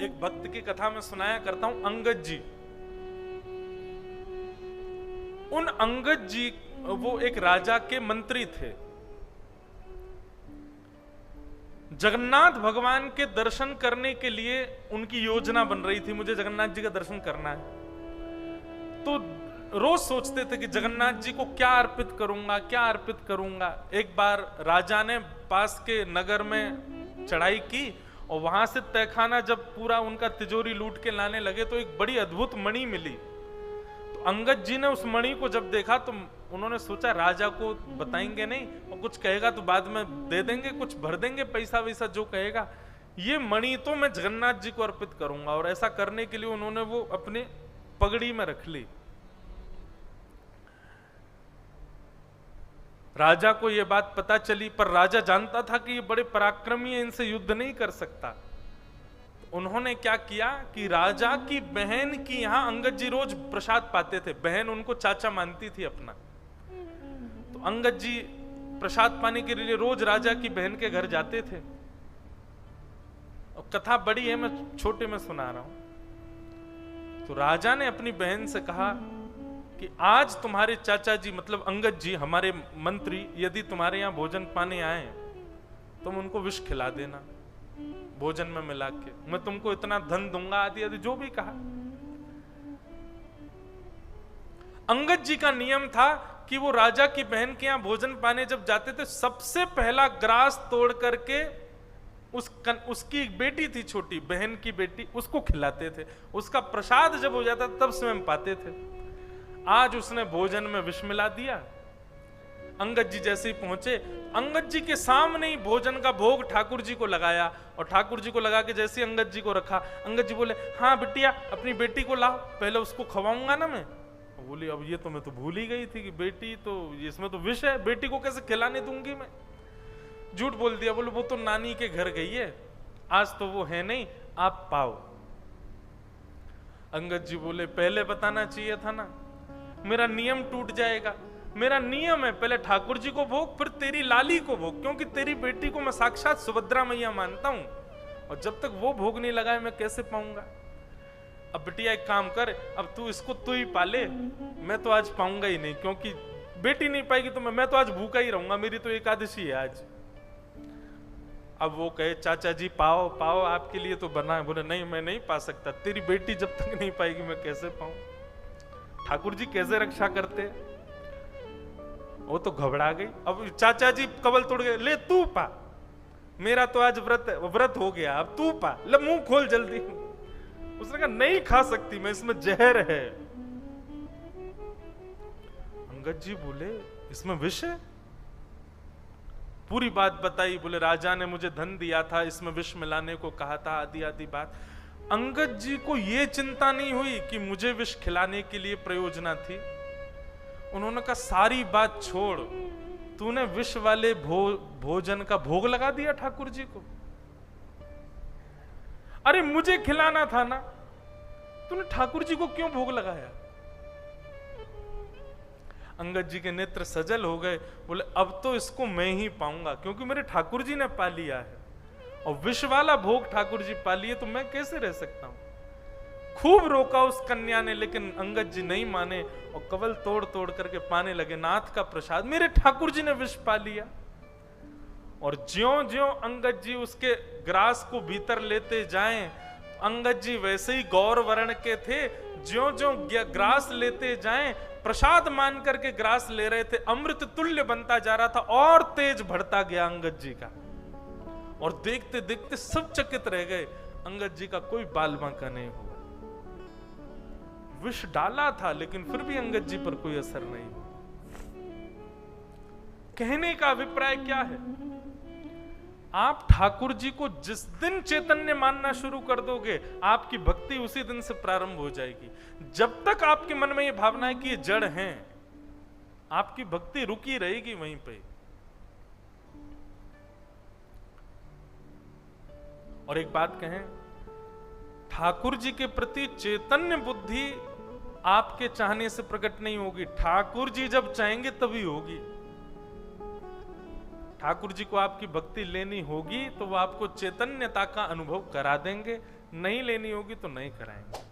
एक भक्त की कथा में सुनाया करता हूं, अंगद जी। उन अंगद जी वो एक राजा के मंत्री थे। जगन्नाथ भगवान के दर्शन करने के लिए उनकी योजना बन रही थी, मुझे जगन्नाथ जी का दर्शन करना है। तो रोज सोचते थे कि जगन्नाथ जी को क्या अर्पित करूंगा, क्या अर्पित करूंगा। एक बार राजा ने पास के नगर में चढ़ाई की और वहां से तहखाना जब पूरा उनका तिजोरी लूट के लाने लगे तो एक बड़ी अद्भुत मणि मिली। तो अंगद जी ने उस मणि को जब देखा तो उन्होंने सोचा राजा को बताएंगे नहीं, और कुछ कहेगा तो बाद में दे देंगे, कुछ भर देंगे पैसा वैसा जो कहेगा। ये मणि तो मैं जगन्नाथ जी को अर्पित करूंगा। और ऐसा करने के लिए उन्होंने वो अपने पगड़ी में रख ली। राजा को यह बात पता चली, पर राजा जानता था कि ये बड़े पराक्रमी हैं, इनसे युद्ध नहीं कर सकता। तो उन्होंने क्या किया कि राजा की बहन की यहां अंगद जी रोज प्रसाद पाते थे, बहन उनको चाचा मानती थी अपना। तो अंगद जी प्रसाद पाने के लिए रोज राजा की बहन के घर जाते थे। और कथा बड़ी है, मैं छोटे में सुना रहा हूं। तो राजा ने अपनी बहन से कहा कि आज तुम्हारे चाचा जी मतलब अंगद जी हमारे मंत्री यदि तुम्हारे यहां भोजन पाने आए तुम उनको विष खिला देना भोजन में मिला के, मैं तुमको इतना धन दूंगा, आदि आदि जो भी कहा। अंगद जी का नियम था कि वो राजा की बहन के यहां भोजन पाने जब जाते थे सबसे पहला ग्रास तोड़ करके उसकी एक बेटी थी, छोटी बहन की बेटी, उसको खिलाते थे। उसका प्रसाद जब हो जाता तब स्वयं पाते थे। आज उसने भोजन में विष मिला दिया। अंगद जी जैसे ही पहुंचे, अंगद जी के सामने ही भोजन का भोग ठाकुर जी को लगाया, और ठाकुर जी को लगा के जैसे ही अंगद जी को रखा, अंगद जी बोले हाँ बिटिया अपनी बेटी को लाओ, पहले उसको खवाऊंगा ना मैं। बोली अब ये तो मैं तो भूल ही गई थी कि बेटी तो इसमें तो विष है, बेटी को कैसे खिलाने दूंगी मैं। झूठ बोल दिया, बोले वो तो नानी के घर गई है, आज तो वो है नहीं, आप पाओ। अंगद जी बोले पहले बताना चाहिए था ना, मेरा नियम टूट जाएगा। मेरा नियम है पहले ठाकुर जी को भोग फिर तेरी लाली को भोग, क्योंकि तेरी बेटी को मैं साक्षात सुभद्रा मैया मानता हूं, और जब तक वो भोग नहीं लगाए मैं कैसे पाऊंगा। अब बेटिया एक काम कर, अब तू इसको तू ही पाले, मैं तो आज पाऊंगा ही नहीं, क्योंकि बेटी नहीं पाएगी तो मैं तो आज भूखा ही रहूंगा, मेरी तो एकादशी है आज। अब वो कहे चाचा जी पाओ पाओ, आपके लिए तो बना है। बोले नहीं मैं नहीं पा सकता, तेरी बेटी जब तक नहीं पाएगी मैं कैसे पाऊं। ठाकुर जी कैसे रक्षा करते, वो तो घबरा गई। अब चाचा जी कबल तोड़ गए, ले तू पा, मेरा तो आज व्रत हो गया, अब तू पा, ले मुंह खोल जल्दी। उसने कहा नहीं खा सकती मैं, इसमें जहर है। अंगद जी बोले इसमें विष है। पूरी बात बताई, बोले राजा ने मुझे धन दिया था, इसमें विष मिलाने को कहा था, आदि आदि बात। अंगद जी को यह चिंता नहीं हुई कि मुझे विष खिलाने के लिए प्रयोजना थी। उन्होंने कहा सारी बात छोड़, तूने विष वाले भोजन का भोग लगा दिया ठाकुर जी को। अरे मुझे खिलाना था ना, तूने ठाकुर जी को क्यों भोग लगाया। अंगद जी के नेत्र सजल हो गए, बोले अब तो इसको मैं ही पाऊंगा, क्योंकि मेरे ठाकुर जी ने पा लिया है, और विष वाला भोग ठाकुर जी पा लिए तो मैं कैसे रह सकता हूं। खूब रोका उस कन्या ने, लेकिन अंगद जी नहीं माने और कवल तोड़ तोड़ करके पाने लगे। नाथ का प्रसाद, मेरे ठाकुर जी ने विष पा लिया। और ज्यों ज्यों अंगद जी उसके ग्रास को भीतर लेते जाएं, अंगद जी वैसे ही गौर वर्ण के थे। ज्यों ज्यों ग्रास लेते जाएं, प्रसाद मान करके ग्रास ले रहे थे, अमृत तुल्य बनता जा रहा था, और तेज बढ़ता गया अंगद जी का। और देखते देखते सब चकित रह गए, अंगद जी का कोई बाल बांका नहीं हुआ। विष डाला था लेकिन फिर भी अंगद जी पर कोई असर नहीं हुआ। कहने का अभिप्राय क्या है, आप ठाकुर जी को जिस दिन चैतन्य मानना शुरू कर दोगे, आपकी भक्ति उसी दिन से प्रारंभ हो जाएगी। जब तक आपके मन में यह भावना है कि ये जड़ हैं, आपकी भक्ति रुकी रहेगी वहीं पे। और एक बात कहें, ठाकुर जी के प्रति चैतन्य बुद्धि आपके चाहने से प्रकट नहीं होगी, ठाकुर जी जब चाहेंगे तभी होगी। ठाकुर जी को आपकी भक्ति लेनी होगी तो वो आपको चैतन्यता का अनुभव करा देंगे, नहीं लेनी होगी तो नहीं कराएंगे।